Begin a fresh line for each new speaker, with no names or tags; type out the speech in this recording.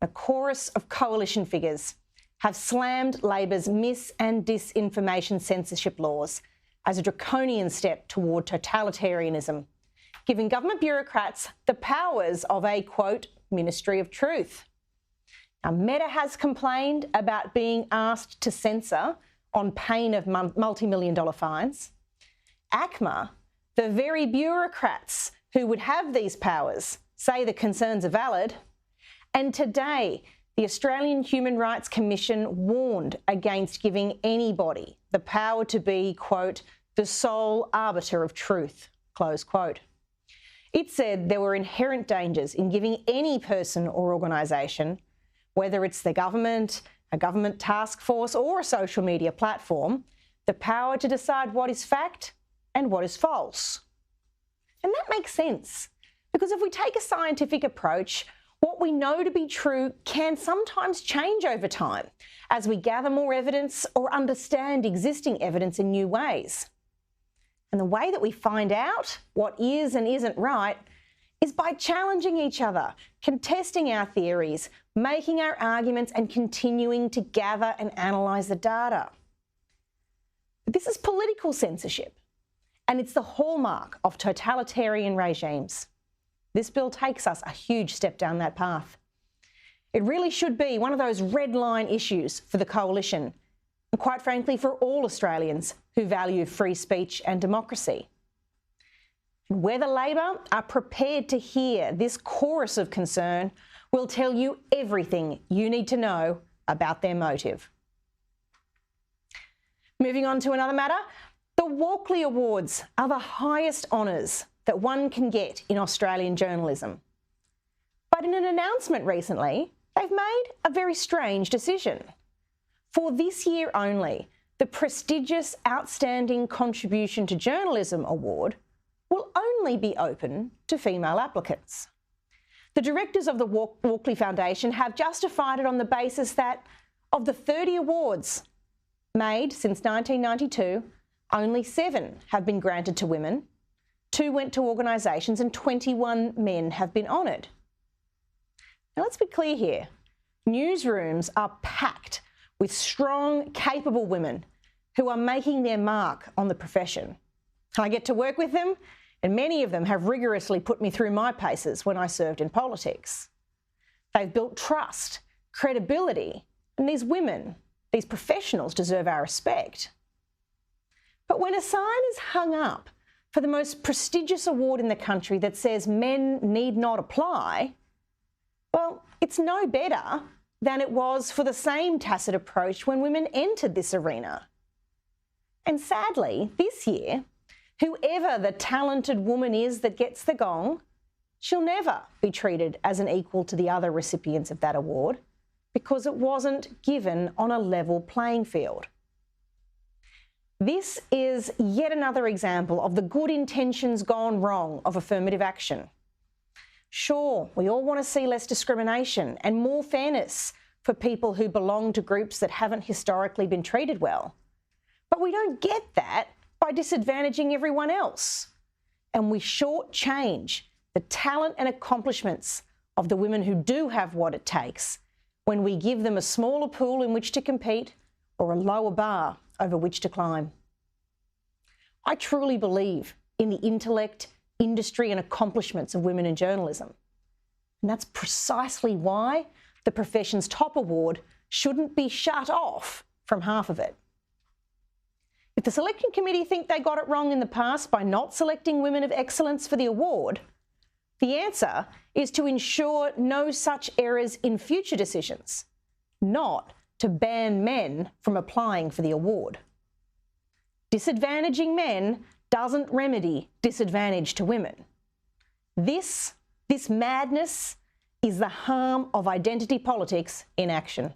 A chorus of coalition figures have slammed Labor's mis- and disinformation censorship laws as a draconian step toward totalitarianism, giving government bureaucrats the powers of a, quote, Ministry of Truth. Now, Meta has complained about being asked to censor on pain of multi-million-dollar fines. ACMA, the very bureaucrats who would have these powers, say the concerns are valid. And today, the Australian Human Rights Commission warned against giving anybody the power to be, quote, the sole arbiter of truth, close quote. It said there were inherent dangers in giving any person or organisation, whether it's the government, a government task force or a social media platform, the power to decide what is fact and what is false. And that makes sense, because if we take a scientific approach, what we know to be true can sometimes change over time as we gather more evidence or understand existing evidence in new ways. And the way that we find out what is and isn't right is by challenging each other, contesting our theories, making our arguments and continuing to gather and analyse the data. But this is political censorship, and it's the hallmark of totalitarian regimes. This bill takes us a huge step down that path. It really should be one of those red line issues for the coalition, and quite frankly for all Australians who value free speech and democracy. Whether Labor are prepared to hear this chorus of concern will tell you everything you need to know about their motive. Moving on to another matter, the Walkley Awards are the highest honours that one can get in Australian journalism. But in an announcement recently, they've made a very strange decision. For this year only, the prestigious Outstanding Contribution to Journalism Award will only be open to female applicants. The directors of the Walkley Foundation have justified it on the basis that of the 30 awards made since 1992, only 7 have been granted to women, 2 went to organisations and 21 men have been honoured. Now let's be clear here. Newsrooms are packed with strong, capable women who are making their mark on the profession. I get to work with them, and many of them have rigorously put me through my paces when I served in politics. They've built trust, credibility, and these women, these professionals deserve our respect. But when a sign is hung up for the most prestigious award in the country that says men need not apply, well, it's no better than it was for the same tacit approach when women entered this arena. And sadly, this year, whoever the talented woman is that gets the gong, she'll never be treated as an equal to the other recipients of that award because it wasn't given on a level playing field. This is yet another example of the good intentions gone wrong of affirmative action. Sure, we all want to see less discrimination and more fairness for people who belong to groups that haven't historically been treated well. But we don't get that by disadvantaging everyone else. And we shortchange the talent and accomplishments of the women who do have what it takes when we give them a smaller pool in which to compete or a lower bar over which to climb. I truly believe in the intellect, industry and accomplishments of women in journalism. And that's precisely why the profession's top award shouldn't be shut off from half of it. If the selection committee think they got it wrong in the past by not selecting women of excellence for the award, the answer is to ensure no such errors in future decisions, not to ban men from applying for the award. Disadvantaging men doesn't remedy disadvantage to women. This madness is the harm of identity politics in action.